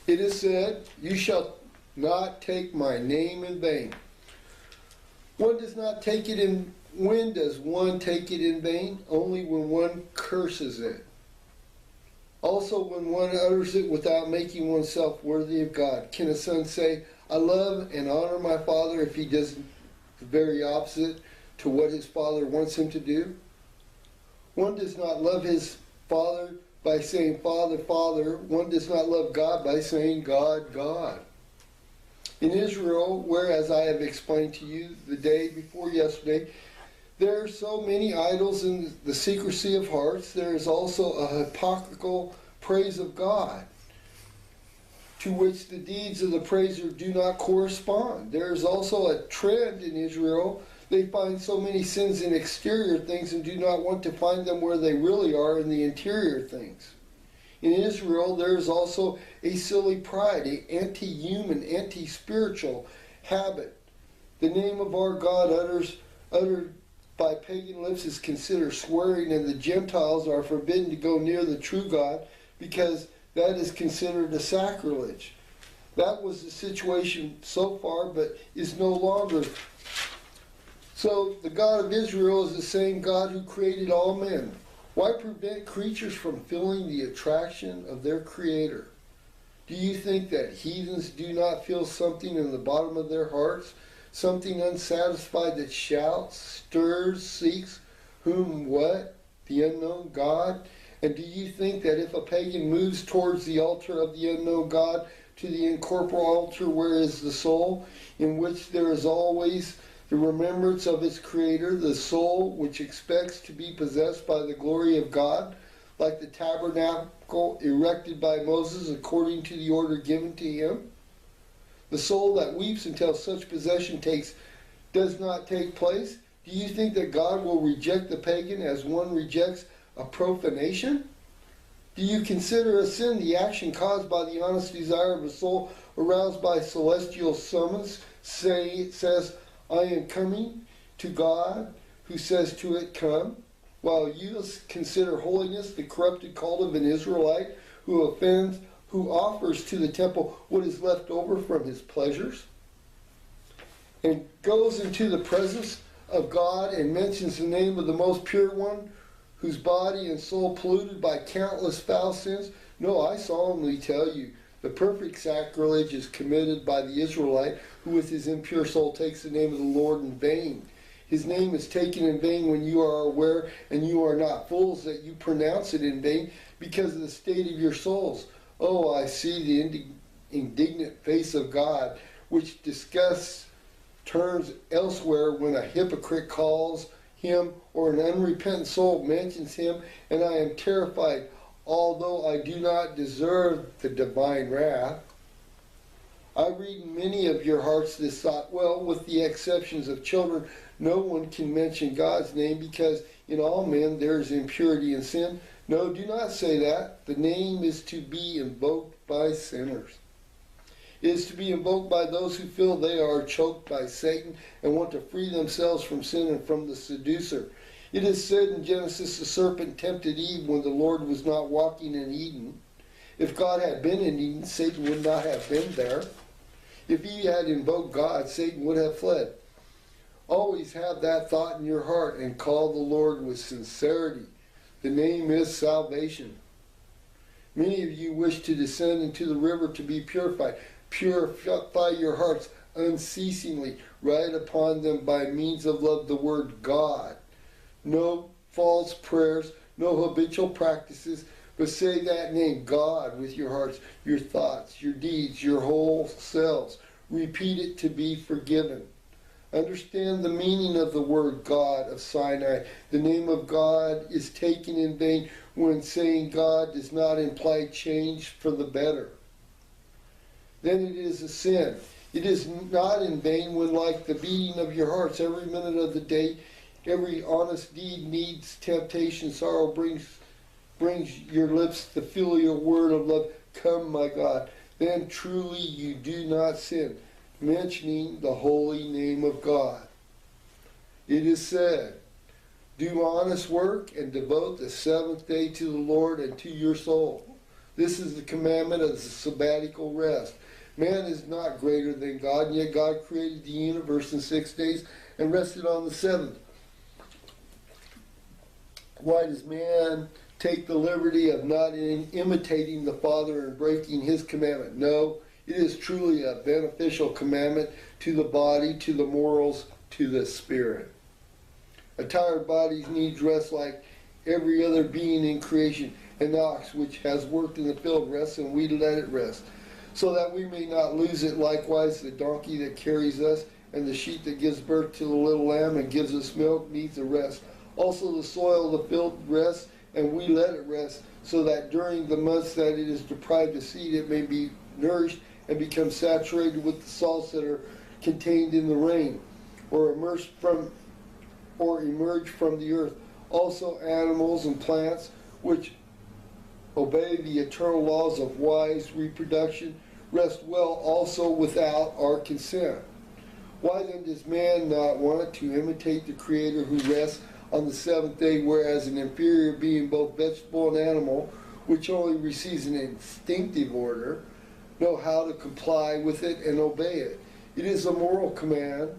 It is said, "You shall not take my name in vain." One does not take it in. When does one take it in vain? Only when one curses it. Also, when one utters it without making oneself worthy of God. Can a son say, "I love and honor my father," if he does the very opposite to what his father wants him to do? One does not love his father by saying, "Father, Father." One does not love God by saying, "God, God." In Israel, where, as I have explained to you the day before yesterday, there are so many idols in the secrecy of hearts, there is also a hypocritical praise of God, to which the deeds of the praiser do not correspond. There is also a trend in Israel. They find so many sins in exterior things and do not want to find them where they really are, in the interior things. In Israel, there is also a silly pride, an anti-human, anti-spiritual habit. The name of our God uttered by pagan lips is considered swearing, and the Gentiles are forbidden to go near the true God because that is considered a sacrilege. That was the situation so far, but is no longer. So the God of Israel is the same God who created all men. Why prevent creatures from feeling the attraction of their Creator? Do you think that heathens do not feel something in the bottom of their hearts? Something unsatisfied that shouts, stirs, seeks, whom, what? The unknown God? And do you think that if a pagan moves towards the altar of the unknown God, to the incorporeal altar where is the soul, in which there is always the remembrance of its Creator, the soul which expects to be possessed by the glory of God, like the tabernacle erected by Moses according to the order given to him? The soul that weeps until such possession does not take place? Do you think that God will reject the pagan as one rejects a profanation? Do you consider a sin the action caused by the honest desire of a soul aroused by celestial summons? Says, "I am coming," to God, who says to it, "Come," while you consider holiness the corrupted cult of an Israelite who offers to the temple what is left over from his pleasures, and goes into the presence of God and mentions the name of the most pure one, whose body and soul polluted by countless foul sins? No, I solemnly tell you, the perfect sacrilege is committed by the Israelite, who with his impure soul takes the name of the Lord in vain. His name is taken in vain when you are aware, and you are not fools that you pronounce it in vain because of the state of your souls. Oh, I see the indignant face of God, which disgust turns elsewhere when a hypocrite calls him, or an unrepentant soul mentions him, and I am terrified, although I do not deserve the divine wrath. I read in many of your hearts this thought, well, with the exceptions of children, no one can mention God's name because in all men there is impurity and sin. No, do not say that. The name is to be invoked by sinners. It is to be invoked by those who feel they are choked by Satan and want to free themselves from sin and from the seducer. It is said in Genesis, the serpent tempted Eve when the Lord was not walking in Eden. If God had been in Eden, Satan would not have been there. If he had invoked God, Satan would have fled. Always have that thought in your heart and call the Lord with sincerity. The name is salvation. Many of you wish to descend into the river to be purified. Purify your hearts unceasingly. Write upon them by means of love the word God. No false prayers, no habitual practices, but say that name, God, with your hearts, your thoughts, your deeds, your whole selves. Repeat it to be forgiven. Understand the meaning of the word God of Sinai. The name of God is taken in vain when saying God does not imply change for the better. Then it is a sin. It is not in vain when, like the beating of your hearts every minute of the day, every honest deed needs temptation, sorrow brings your lips the filial word of love, come, my God. Then truly you do not sin, mentioning the holy name of God. It is said, do honest work and devote the seventh day to the Lord and to your soul. This is the commandment of the sabbatical rest. Man is not greater than God, and yet God created the universe in 6 days and rested on the seventh. Why does man take the liberty of not imitating the Father and breaking his commandment? No, it is truly a beneficial commandment to the body, to the morals, to the spirit. A tired body needs rest like every other being in creation. An ox which has worked in the field rests, and we let it rest, so that we may not lose it. Likewise, the donkey that carries us and the sheep that gives birth to the little lamb and gives us milk needs a rest. Also the soil of the field rests, and we let it rest, so that during the months that it is deprived of seed, it may be nourished and become saturated with the salts that are contained in the rain, or emerge from the earth. Also animals and plants which obey the eternal laws of wise reproduction rest well also without our consent. Why then does man not want to imitate the Creator who rests on the seventh day, whereas an inferior being, both vegetable and animal, which only receives an instinctive order, know how to comply with it and obey it? It is a moral command,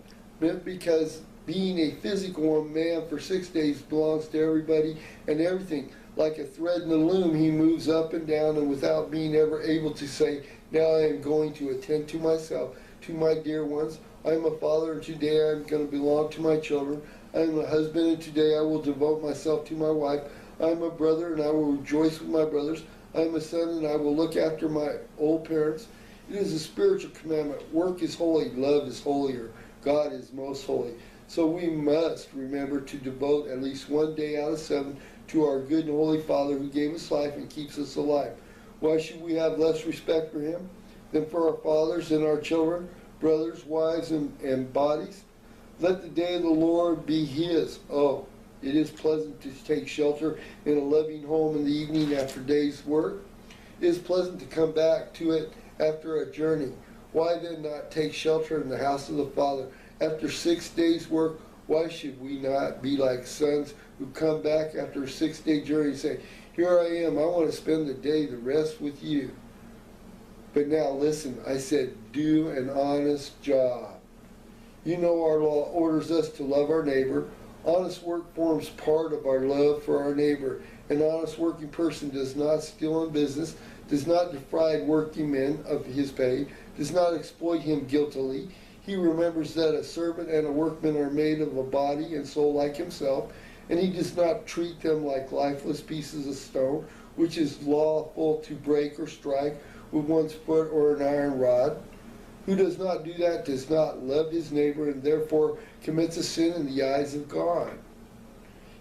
because being a physical man for 6 days belongs to everybody and everything. Like a thread in the loom, he moves up and down, and without being ever able to say, now I am going to attend to myself, to my dear ones. I am a father, and today I am going to belong to my children. I am a husband, and today I will devote myself to my wife. I am a brother, and I will rejoice with my brothers. I am a son, and I will look after my old parents. It is a spiritual commandment. Work is holy, love is holier, God is most holy. So we must remember to devote at least 1 day out of 7 to our good and holy Father who gave us life and keeps us alive. Why should we have less respect for him than for our fathers and our children, brothers, wives, and bodies? Let the day of the Lord be his. Oh, it is pleasant to take shelter in a loving home in the evening after day's work. It is pleasant to come back to it after a journey. Why then not take shelter in the house of the Father? After 6 days' work, why should we not be like sons who come back after a 6-day journey and say, here I am, I want to spend the day, the rest with you. But now listen, I said, do an honest job. You know our law orders us to love our neighbor. Honest work forms part of our love for our neighbor. An honest working person does not steal in business, does not defraud working men of his pay, does not exploit him guiltily. He remembers that a servant and a workman are made of a body and soul like himself, and he does not treat them like lifeless pieces of stone, which is lawful to break or strike with one's foot or an iron rod. Who does not do that does not love his neighbor, and therefore commits a sin in the eyes of God.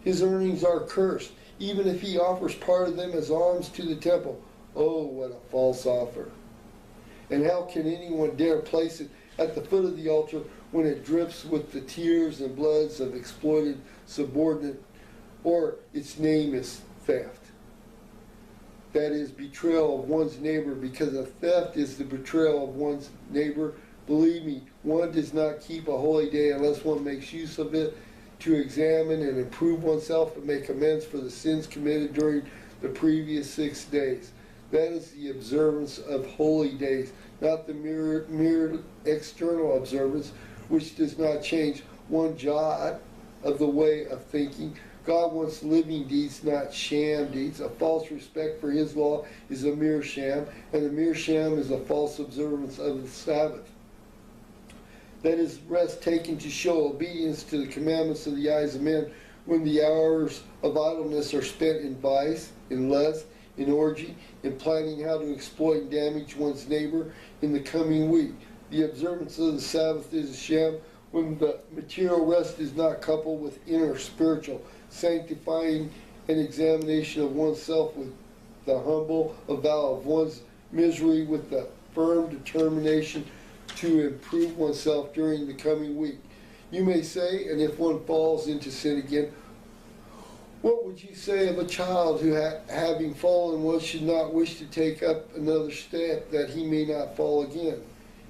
His earnings are cursed, even if he offers part of them as alms to the temple. Oh, what a false offer. And how can anyone dare place it at the foot of the altar when it drips with the tears and bloods of exploited subordinate, or its name is theft? That is betrayal of one's neighbor, because a theft is the betrayal of one's neighbor. Believe me, one does not keep a holy day unless one makes use of it to examine and improve oneself and make amends for the sins committed during the previous 6 days. That is the observance of holy days, not the mere external observance, which does not change one jot of the way of thinking. God wants living deeds, not sham deeds. A false respect for his law is a mere sham, and a mere sham is a false observance of the Sabbath. That is rest taken to show obedience to the commandments of the eyes of men, when the hours of idleness are spent in vice, in lust, in orgy, in planning how to exploit and damage one's neighbor in the coming week. The observance of the Sabbath is a sham when the material rest is not coupled with inner spiritual sanctifying and examination of oneself, with the humble avowal of one's misery, with the firm determination to improve oneself during the coming week. You may say, and if one falls into sin again, what would you say of a child who, having fallen once, should not wish to take up another step, that he may not fall again?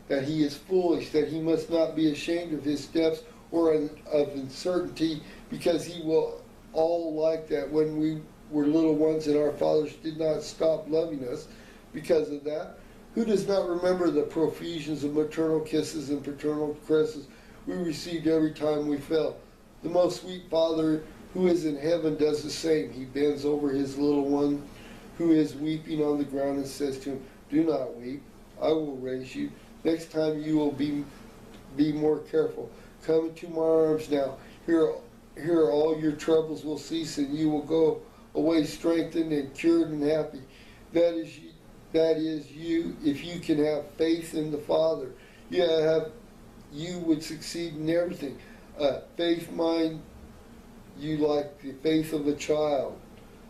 That he is foolish, that he must not be ashamed of his steps or of uncertainty, because he will all like that when we were little ones and our fathers did not stop loving us because of that? Who does not remember the profusions of maternal kisses and paternal caresses we received every time we fell? The most sweet Father who is in heaven does the same. He bends over his little one who is weeping on the ground and says to him, "Do not weep. I will raise you. Next time you will be more careful. Come into my arms now. Here all your troubles will cease and you will go away strengthened and cured and happy. That is you, if you can have faith in the Father. You would succeed in everything. Faith mind you like the faith of a child.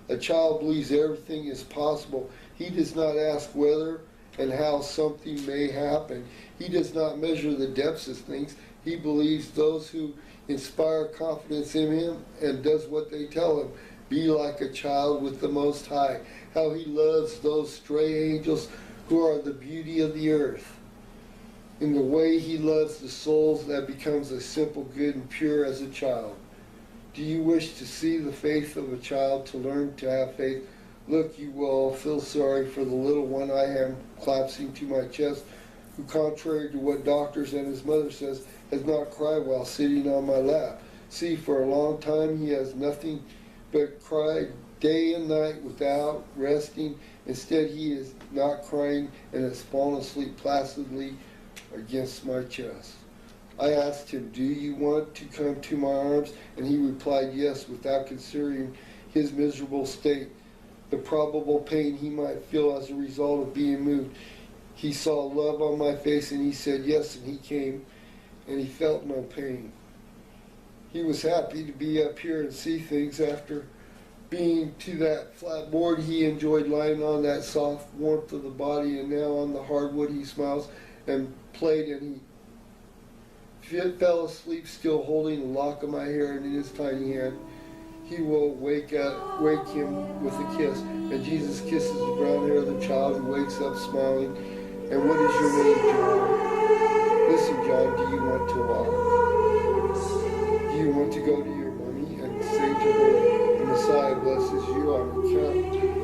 A child believes everything is possible. He does not ask whether and how something may happen. He does not measure the depths of things. He believes those who inspire confidence in him and does what they tell him. Be like a child with the Most High. How he loves those stray angels who are the beauty of the earth. In the way he loves the souls that becomes as simple, good, and pure as a child. Do you wish to see the faith of a child, to learn to have faith? Look, you will all feel sorry for the little one I am collapsing to my chest, who, contrary to what doctors and his mother says, has not cried while sitting on my lap. See, for a long time he has nothing but cried day and night without resting. Instead, he is not crying and has fallen asleep placidly against my chest. I asked him, "Do you want to come to my arms?" And he replied yes, without considering his miserable state, the probable pain he might feel as a result of being moved. He saw love on my face and he said yes, and he came and he felt no pain. He was happy to be up here and see things. After being to that flat board, he enjoyed lying on that soft warmth of the body, and now on the hardwood he smiles and played, and he fell asleep still holding a lock of my hair in his tiny hand. He will wake him with a kiss, and Jesus kisses the brown hair of the child who wakes up smiling. And what is your name, John? Listen, John, do you want to walk? Do you want to go to your mommy and say to her, "The Messiah blesses you on account